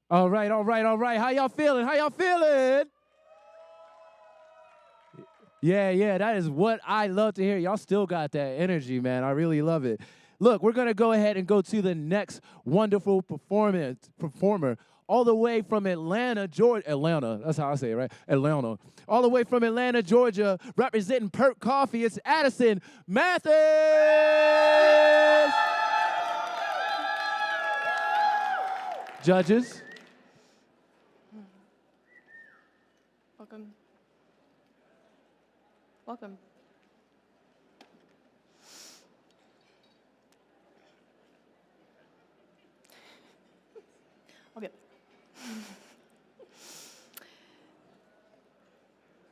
All right, all right, all right. How y'all feeling? How y'all feeling? Yeah, that is what I love to hear. Y'all still got that energy, man. I really love it. Look, we're going to go ahead and go to the next wonderful performer, all the way from Atlanta, Georgia. Atlanta, that's how I say it, right? Atlanta. All the way from Atlanta, Georgia, representing Perk Coffee, it's Addison Mathis! Judges. Welcome. Welcome. Okay.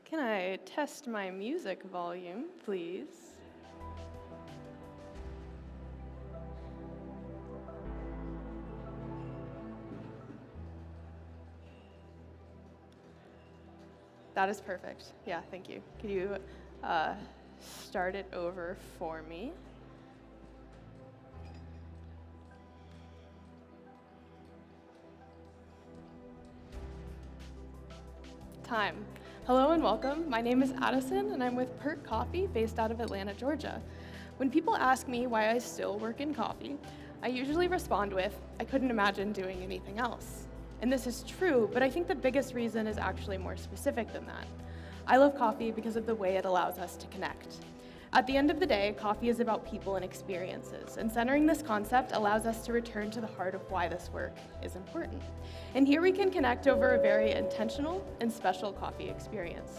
Can I test my music volume, please? That is perfect. Yeah, thank you. Could you start it over for me? Time. Hello and welcome. My name is Addison, and I'm with Perk Coffee, based out of Atlanta, Georgia. When people ask me why I still work in coffee, I usually respond with, I couldn't imagine doing anything else. And this is true, but I think the biggest reason is actually more specific than that. I love coffee because of the way it allows us to connect. At the end of the day, coffee is about people and experiences, and centering this concept allows us to return to the heart of why this work is important. And here we can connect over a very intentional and special coffee experience.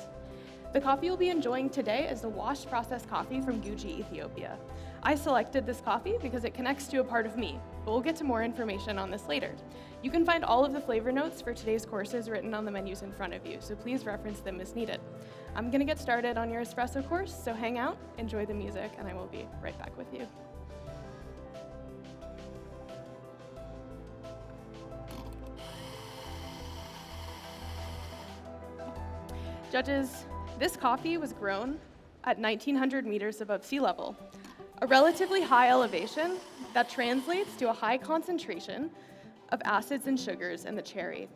The coffee you'll be enjoying today is the washed processed coffee from Guji, Ethiopia. I selected this coffee because it connects to a part of me, but we'll get to more information on this later. You can find all of the flavor notes for today's courses written on the menus in front of you, so please reference them as needed. I'm gonna get started on your espresso course, so hang out, enjoy the music, and I will be right back with you. Judges, this coffee was grown at 1,900 meters above sea level, a relatively high elevation that translates to a high concentration of acids and sugars in the cherry.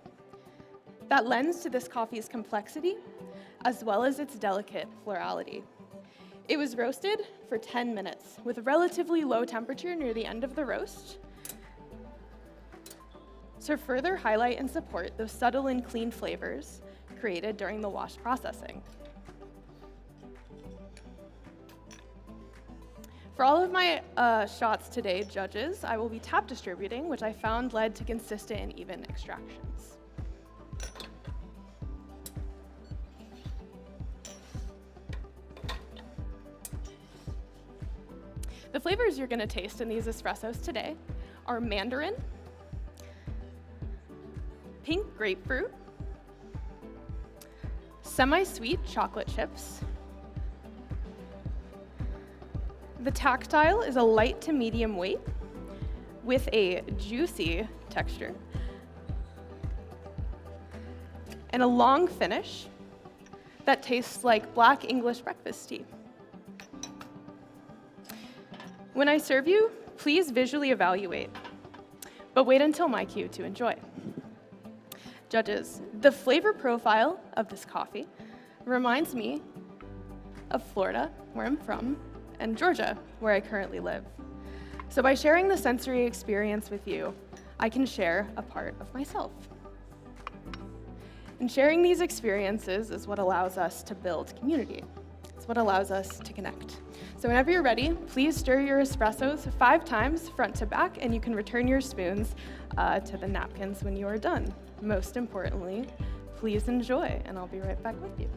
That lends to this coffee's complexity, as well as its delicate florality. It was roasted for 10 minutes with a relatively low temperature near the end of the roast to further highlight and support those subtle and clean flavors created during the wash processing. For all of my shots today, judges, I will be tap distributing, which I found led to consistent and even extractions. The flavors you're going to taste in these espressos today are mandarin, pink grapefruit, semi-sweet chocolate chips. The tactile is a light to medium weight with a juicy texture and a long finish that tastes like black English breakfast tea. When I serve you, please visually evaluate, but wait until my cue to enjoy. Judges, the flavor profile of this coffee reminds me of Florida, where I'm from, and Georgia, where I currently live. So by sharing the sensory experience with you, I can share a part of myself. And sharing these experiences is what allows us to build community. It's what allows us to connect. So whenever you're ready, please stir your espressos 5 times front to back, and you can return your spoons to the napkins when you are done. Most importantly, please enjoy, and I'll be right back with you.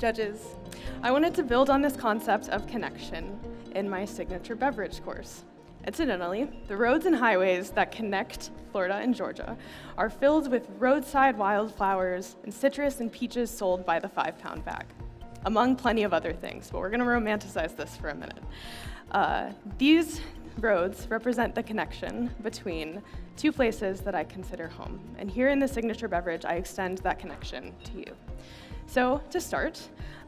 Judges, I wanted to build on this concept of connection in my signature beverage course. Incidentally, the roads and highways that connect Florida and Georgia are filled with roadside wildflowers and citrus and peaches sold by the 5-pound bag, among plenty of other things, but we're gonna romanticize this for a minute. These roads represent the connection between two places that I consider home, and here in the signature beverage, I extend that connection to you. So to start,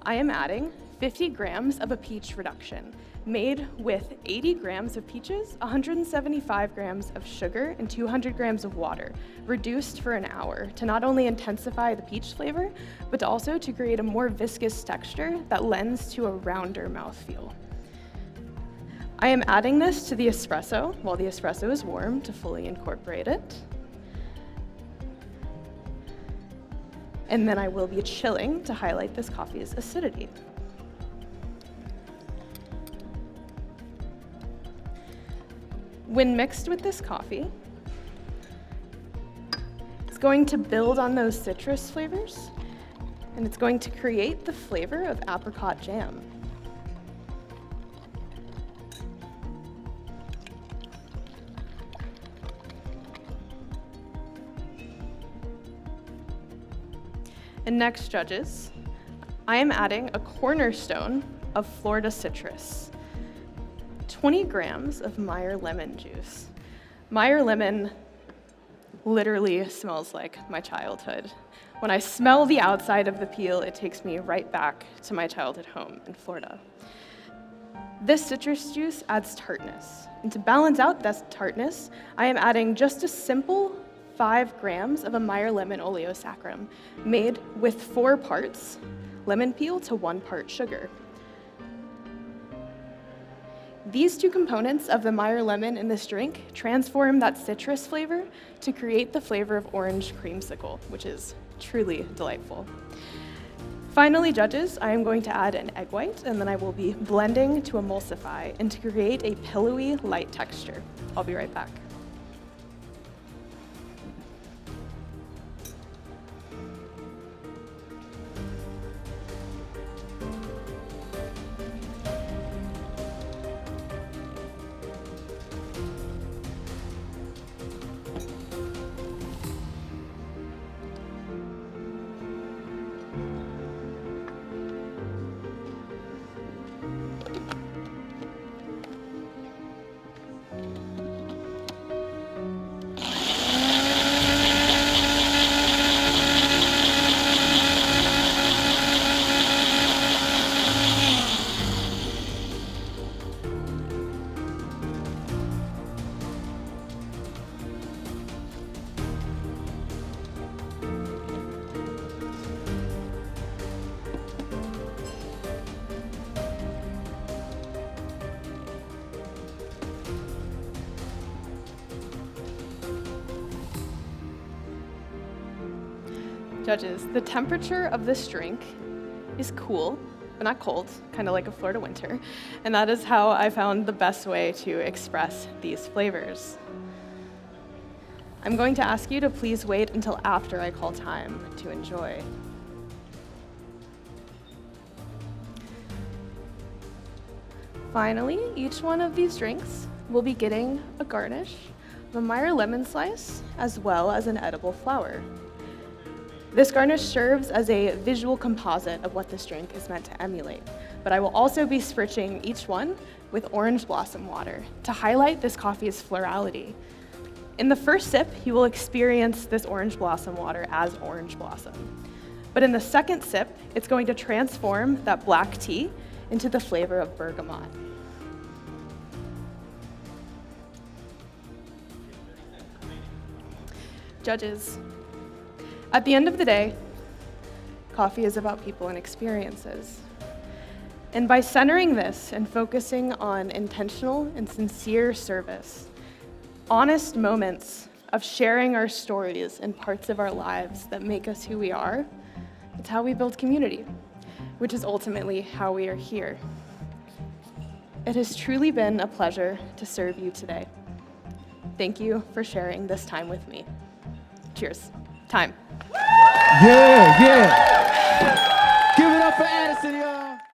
I am adding 50 grams of a peach reduction, made with 80 grams of peaches, 175 grams of sugar, and 200 grams of water, reduced for an hour to not only intensify the peach flavor, but also to create a more viscous texture that lends to a rounder mouthfeel. I am adding this to the espresso while the espresso is warm to fully incorporate it. And then I will be chilling to highlight this coffee's acidity. When mixed with this coffee, it's going to build on those citrus flavors, and it's going to create the flavor of apricot jam. And next, judges, I am adding a cornerstone of Florida citrus, 20 grams of Meyer lemon juice. Meyer lemon literally smells like my childhood. When I smell the outside of the peel, it takes me right back to my childhood home in Florida. This citrus juice adds tartness. And to balance out that tartness, I am adding just a simple 5 grams of a Meyer lemon oleosaccharum, made with 4 parts lemon peel to 1 part sugar. These two components of the Meyer lemon in this drink transform that citrus flavor to create the flavor of orange creamsicle, which is truly delightful. Finally, judges, I am going to add an egg white, and then I will be blending to emulsify and to create a pillowy, light texture. I'll be right back. Judges, the temperature of this drink is cool, but not cold, kind of like a Florida winter, and that is how I found the best way to express these flavors. I'm going to ask you to please wait until after I call time to enjoy. Finally, each one of these drinks will be getting a garnish of a Meyer lemon slice as well as an edible flower. This garnish serves as a visual composite of what this drink is meant to emulate, but I will also be spritching each one with orange blossom water to highlight this coffee's florality. In the first sip, you will experience this orange blossom water as orange blossom. But in the second sip, it's going to transform that black tea into the flavor of bergamot. Judges, at the end of the day, coffee is about people and experiences. And by centering this and focusing on intentional and sincere service, honest moments of sharing our stories and parts of our lives that make us who we are, it's how we build community, which is ultimately how we are here. It has truly been a pleasure to serve you today. Thank you for sharing this time with me. Cheers. Time. Yeah. Give it up for Addison, y'all.